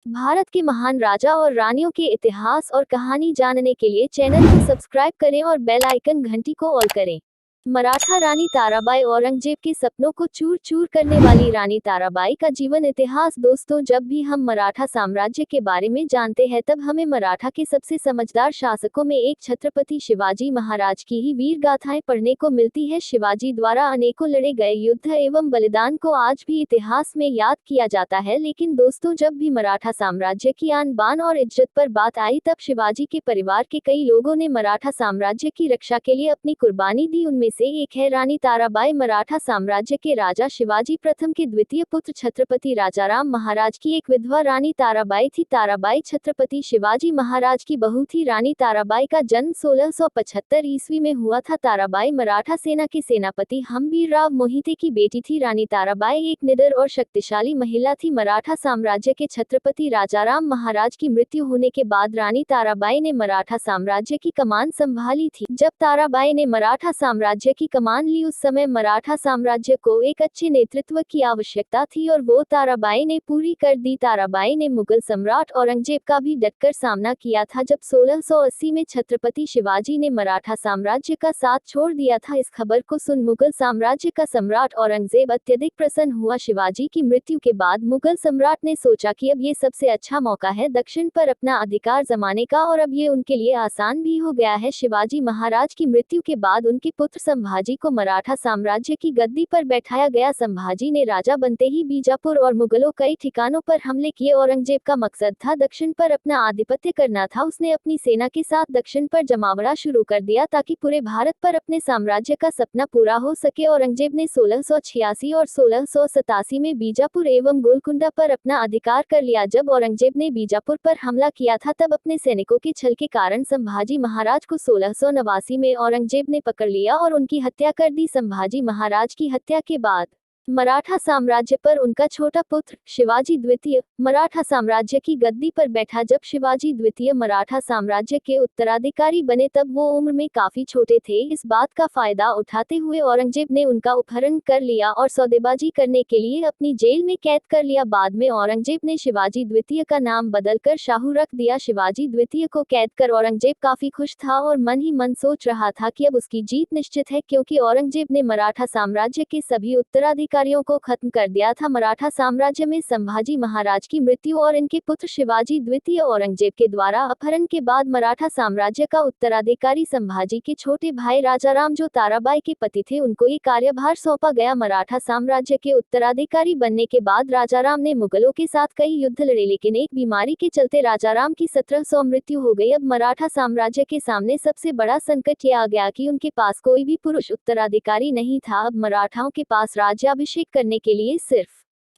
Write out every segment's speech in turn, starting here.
भारत के महान राजा और रानियों के इतिहास और कहानी जानने के लिए चैनल को सब्सक्राइब करें और बेल आइकन घंटी को ऑल करें। मराठा रानी ताराबाई औरंगजेब के सपनों को चूर चूर करने वाली रानी ताराबाई का जीवन इतिहास। दोस्तों, जब भी हम मराठा साम्राज्य के बारे में जानते हैं तब हमें मराठा के सबसे समझदार शासकों में एक छत्रपति शिवाजी महाराज की ही वीर गाथाएं पढ़ने को मिलती है। शिवाजी द्वारा अनेकों लड़े गए युद्ध एवं बलिदान को आज भी इतिहास में याद किया जाता है। लेकिन दोस्तों, जब भी मराठा साम्राज्य की आन बान और इज्जत पर बात आई तब शिवाजी के परिवार के कई लोगों ने मराठा साम्राज्य की रक्षा के लिए अपनी कुर्बानी दी। उनमें से एक है रानी ताराबाई। मराठा साम्राज्य के राजा शिवाजी प्रथम के द्वितीय पुत्र छत्रपति राजाराम महाराज की एक विधवा रानी ताराबाई थी। ताराबाई छत्रपति शिवाजी महाराज की बहू थी। रानी ताराबाई का जन्म 1675 ईस्वी में हुआ था। ताराबाई मराठा सेना के सेनापति हम्बीरराव मोहिते की बेटी थी। रानी ताराबाई एक निडर और शक्तिशाली महिला थी। मराठा साम्राज्य के छत्रपति राजाराम महाराज की मृत्यु होने के बाद रानी ताराबाई ने मराठा साम्राज्य की कमान संभाली थी। जब ताराबाई ने मराठा साम्राज्य की कमान ली उस समय मराठा साम्राज्य को एक अच्छे नेतृत्व की आवश्यकता थी और वो ताराबाई ने पूरी कर दी। ताराबाई ने मुगल सम्राट औरंगजेब का भी डटकर सामना किया था। जब 1680 में छत्रपति शिवाजी ने मराठा साम्राज्य का साथ छोड़ दिया था, इस खबर को सुन मुगल साम्राज्य का सम्राट औरंगजेब अत्यधिक प्रसन्न हुआ। शिवाजी की मृत्यु के बाद मुगल सम्राट ने सोचा कि अब ये सबसे अच्छा मौका है दक्षिण पर अपना अधिकार जमाने का और अब ये उनके लिए आसान भी हो गया है। शिवाजी महाराज की मृत्यु के बाद उनके पुत्र संभाजी को मराठा साम्राज्य की गद्दी पर बैठाया गया। संभाजी ने राजा बनते ही बीजापुर और मुगलों कई ठिकानों पर हमले किए। औरंगजेब का मकसद था दक्षिण पर अपना आधिपत्य करना था। उसने अपनी सेना के साथ दक्षिण पर जमावड़ा शुरू कर दिया ताकि पूरे भारत पर अपने साम्राज्य का सपना पूरा हो सके। औरंगजेब ने 1686 और 1687 में बीजापुर एवं गोलकुंडा पर अपना अधिकार कर लिया। जब औरंगजेब ने बीजापुर पर हमला किया था तब अपने सैनिकों के छल के कारण संभाजी महाराज को 1689 में औरंगजेब ने पकड़ लिया और उनकी हत्या कर दी। संभाजी महाराज की हत्या के बाद मराठा साम्राज्य पर उनका छोटा पुत्र शिवाजी द्वितीय मराठा साम्राज्य की गद्दी पर बैठा। जब शिवाजी द्वितीय मराठा साम्राज्य के उत्तराधिकारी बने तब वो उम्र में काफी छोटे थे। इस बात का फायदा उठाते हुए औरंगजेब ने उनका अपहरण कर लिया और सौदेबाजी करने के लिए अपनी जेल में कैद कर लिया। बाद में औरंगजेब ने शिवाजी द्वितीय का नाम बदलकर शाहू रख दिया। शिवाजी द्वितीय को कैद कर औरंगजेब काफी खुश था और मन ही मन सोच रहा था कि अब उसकी जीत निश्चित है, क्योंकि औरंगजेब ने मराठा साम्राज्य के सभी उत्तराधिकारी को खत्म कर दिया था। मराठा साम्राज्य में संभाजी महाराज की मृत्यु और इनके पुत्र शिवाजी द्वितीय औरंगजेब के द्वारा अपहरण के बाद मराठा साम्राज्य का उत्तराधिकारी संभाजी के छोटे भाई राजाराम, जो ताराबाई के पति थे, उनको ये कार्यभार सौंपा गया। मराठा साम्राज्य के उत्तराधिकारी बनने के बाद राजाराम ने मुगलों के साथ कई युद्ध लड़े, लेकिन एक बीमारी के चलते राजाराम की 1700 मृत्यु हो गई। अब मराठा साम्राज्य के सामने सबसे बड़ा संकट ये आ गया कि उनके पास कोई भी पुरुष उत्तराधिकारी नहीं था। अब मराठाओं के पास राज्याभिषेक करने के लिए सिर्फ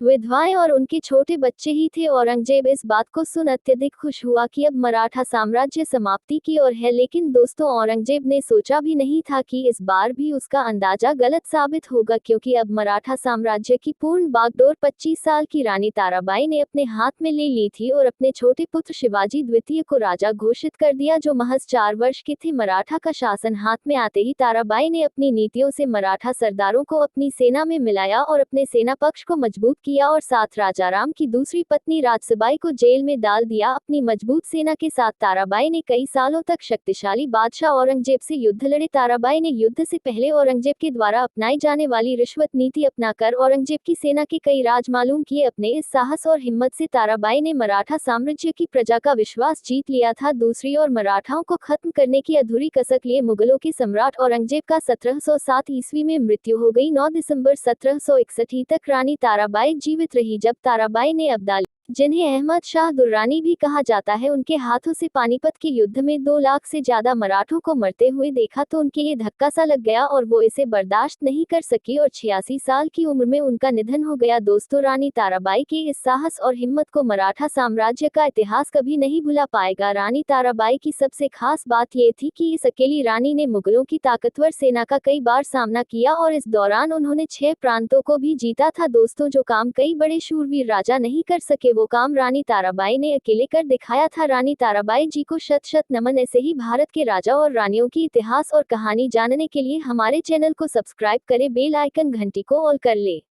विधवाएं और उनके छोटे बच्चे ही थे। औरंगजेब इस बात को सुन अत्यधिक खुश हुआ कि अब मराठा साम्राज्य समाप्ति की ओर है। लेकिन दोस्तों, औरंगजेब ने सोचा भी नहीं था कि इस बार भी उसका अंदाजा गलत साबित होगा, क्योंकि अब मराठा साम्राज्य की पूर्ण बागडोर 25 साल की रानी ताराबाई ने अपने हाथ में ले ली थी और अपने छोटे पुत्र शिवाजी द्वितीय को राजा घोषित कर दिया, जो महज 4 वर्ष के थे। मराठा का शासन हाथ में आते ही ताराबाई ने अपनी नीतियों से मराठा सरदारों को अपनी सेना में मिलाया और अपने सेना पक्ष को मजबूत किया और साथ राजाराम की दूसरी पत्नी राजसबाई को जेल में डाल दिया। अपनी मजबूत सेना के साथ ताराबाई ने कई सालों तक शक्तिशाली बादशाह औरंगजेब से युद्ध लड़े। ताराबाई ने युद्ध से पहले औरंगजेब के द्वारा अपनाई जाने वाली रिश्वत नीति अपनाकर औरंगजेब की सेना के कई राज मालूम किए। अपने इस साहस और हिम्मत से ताराबाई ने मराठा साम्राज्य की प्रजा का विश्वास जीत लिया था। दूसरी ओर मराठाओं को खत्म करने की अधूरी कसक लिए मुगलों के सम्राट औरंगजेब का 1707 ईस्वी में मृत्यु हो गई। 9 दिसंबर 1761 तक रानी ताराबाई जीवित रही। जब ताराबाई ने अब्दाली, जिन्हें अहमद शाह दुर्रानी भी कहा जाता है, उनके हाथों से पानीपत के युद्ध में 2 लाख से ज्यादा मराठों को मरते हुए देखा तो उनके ये धक्का सा लग गया और वो इसे बर्दाश्त नहीं कर सकी और 86 साल की उम्र में उनका निधन हो गया। दोस्तों, रानी ताराबाई के इस साहस और हिम्मत को मराठा साम्राज्य का इतिहास कभी नहीं भुला पाएगा। रानी ताराबाई की सबसे खास बात ये थी कि इस अकेली रानी ने मुगलों की ताकतवर सेना का कई बार सामना किया और इस दौरान उन्होंने 6 प्रांतों को भी जीता था। दोस्तों, जो काम कई बड़े शूरवीर राजा नहीं कर सके वो काम रानी ताराबाई ने अकेले कर दिखाया था। रानी ताराबाई जी को शत शत नमन। ऐसे ही भारत के राजा और रानियों की इतिहास और कहानी जानने के लिए हमारे चैनल को सब्सक्राइब करें, बेल आइकन घंटी को ऑल कर ले।